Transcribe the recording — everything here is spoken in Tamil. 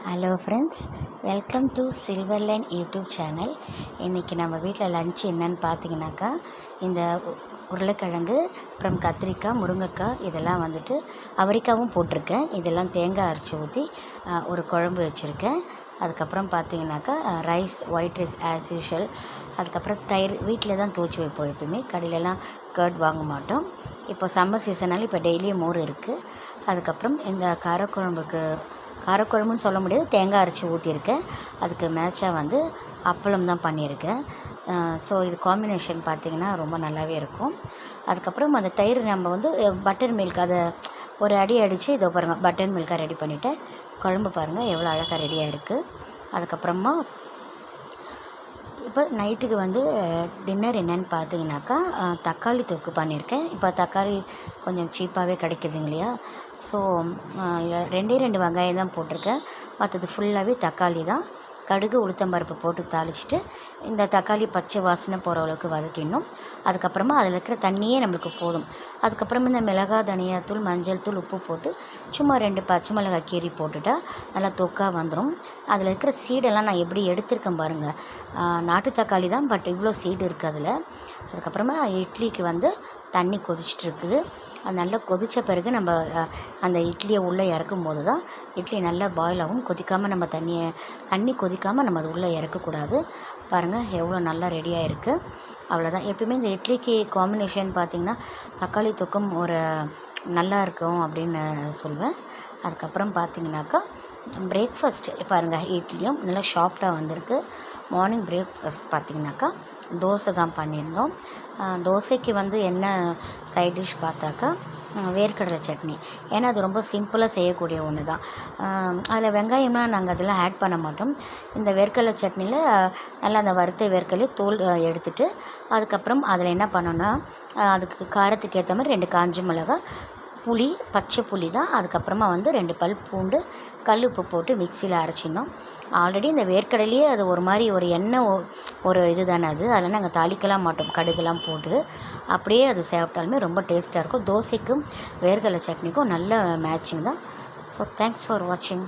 Hello friends, welcome to silver line YouTube channel. இன்றைக்கி நம்ம வீட்டில் லன்ச் என்னன்னு பார்த்தீங்கன்னாக்கா, இந்த உருளைக்கிழங்கு, அப்புறம் கத்திரிக்காய், முருங்கைக்காய் இதெல்லாம் வந்துட்டு அவரைக்காவும் போட்டிருக்கேன். இதெல்லாம் தேங்காய் அரைச்சி ஊற்றி ஒரு குழம்பு வச்சுருக்கேன். அதுக்கப்புறம் பார்த்தீங்கன்னாக்கா rice, white rice as usual. அதுக்கப்புறம் தயிர் வீட்டில் தான் துவச்சி வைப்போம். எப்பவுமே கடையிலலாம் கர்ட் வாங்க மாட்டோம். இப்போ சம்மர் சீசனால் இப்போ டெய்லியும் மோர் இருக்குது. அதுக்கப்புறம் இந்த காரக்குழம்புன்னு சொல்ல முடியாது, தேங்காய் அரைச்சி ஊற்றியிருக்கேன். அதுக்கு மேட்சாக வந்து அப்பளம் தான் பண்ணியிருக்கேன். ஸோ இது காம்பினேஷன் பார்த்திங்கன்னா ரொம்ப நல்லாவே இருக்கும். அதுக்கப்புறம் அந்த தயிர் நம்ம வந்து பட்டர் மில்க் அதை ஒரு அடி அடித்து இதோ பாருங்கள் பட்டர் மில்காக ரெடி பண்ணிவிட்டேன். குழம்பு பாருங்கள் எவ்வளோ அழகாக ரெடியாக இருக்குது. அதுக்கப்புறமா இப்போ நைட்டுக்கு வந்து டின்னர் என்னென்னு பார்த்தீங்கன்னாக்கா தக்காளி தொக்கு பண்ணியிருக்கேன். இப்போ தக்காளி கொஞ்சம் சீப்பாகவே கிடைக்குதுங்க இல்லையா? ஸோ 2 வெங்காயம் தான் போட்டிருக்கேன். மற்றது ஃபுல்லாகவே தக்காளி தான். கடுகு, உளுத்தம்பருப்பு போட்டு தாளிச்சிட்டு இந்த தக்காளி பச்சை வாசனை போகிற அளவுக்கு வதக்கிடணும். அதுக்கப்புறமா அதில் இருக்கிற தண்ணியே நம்மளுக்கு போதும். அதுக்கப்புறமா இந்த மிளகாய், தனியாத்தூள், மஞ்சள் தூள், உப்பு போட்டு சும்மா 2 பச்சை மிளகாய் கீரி போட்டுட்டா நல்லா தொக்காக வந்துடும். அதில் இருக்கிற சீடெல்லாம் நான் எப்படி எடுத்திருக்கேன் பாருங்கள். நாட்டு தக்காளி தான், பட் இவ்வளோ சீடு இருக்குது அதில். அதுக்கப்புறமா இட்லிக்கு வந்து தண்ணி கொதிச்சிட்ருக்குது. அது நல்லா கொதித்த பிறகு நம்ம அந்த இட்லியை உள்ளே இறக்கும் போது தான் இட்லி நல்லா பாயில் ஆகும். கொதிக்காமல் நம்ம தண்ணி கொதிக்காமல் நம்ம அது உள்ளே இறக்கக்கூடாது. பாருங்கள் எவ்வளோ நல்லா ரெடியாக இருக்குது. அவ்வளோதான். எப்பயுமே இந்த இட்லிக்கு காம்பினேஷன் பார்த்திங்கன்னா தக்காளி தொக்கும் ஒரு நல்லா இருக்கும் அப்படின்னு சொல்வேன். அதுக்கப்புறம் பார்த்திங்கனாக்கா பிரேக்ஃபாஸ்ட் பாருங்கள், இட்லியும் நல்லா சாஃப்டாக வந்திருக்கு. மார்னிங் பிரேக்ஃபாஸ்ட் பார்த்திங்கனாக்கா தோசை தான் பண்ணியிருந்தோம். தோசைக்கு வந்து என்ன சைட் டிஷ் பார்த்தாக்கா வேர்க்கடலை சட்னி. ஏன்னா அது ரொம்ப சிம்பிளாக செய்யக்கூடிய ஒன்று தான். அதில் வெங்காயம்லாம் நாங்கள் அதெல்லாம் ஆட் பண்ண மாட்டோம். இந்த வேர்க்கடலை சட்னியில் நல்லா அந்த வறுத்த வேர்க்கடலை தோல் எடுத்துட்டு அதுக்கப்புறம் அதில் என்ன பண்ணோன்னா அதுக்கு காரத்துக்கு ஏற்ற மாதிரி 2 காஞ்ச மிளகாய், புளி, பச்சை புளி தான். அதுக்கப்புறமா வந்து 2 பல் பூண்டு, கல் உப்பு போட்டு மிக்சியில் அரைச்சிடணும். ஆல்ரெடி இந்த வேர்க்கடலையே அது ஒரு மாதிரி ஒரு எண்ணெய் ஒரு இது தானே அது. அதெல்லாம் நாங்கள் தாளிக்கலாம் மாட்டோம். கடுகுலாம் போட்டு அப்படியே அது சாப்பிட்டாலுமே ரொம்ப டேஸ்ட்டாக இருக்கும். தோசைக்கும் வேர்க்கடலை சட்னிக்கும் நல்ல மேட்சிங் தான். ஸோ தேங்க்ஸ் ஃபார் வாட்சிங்.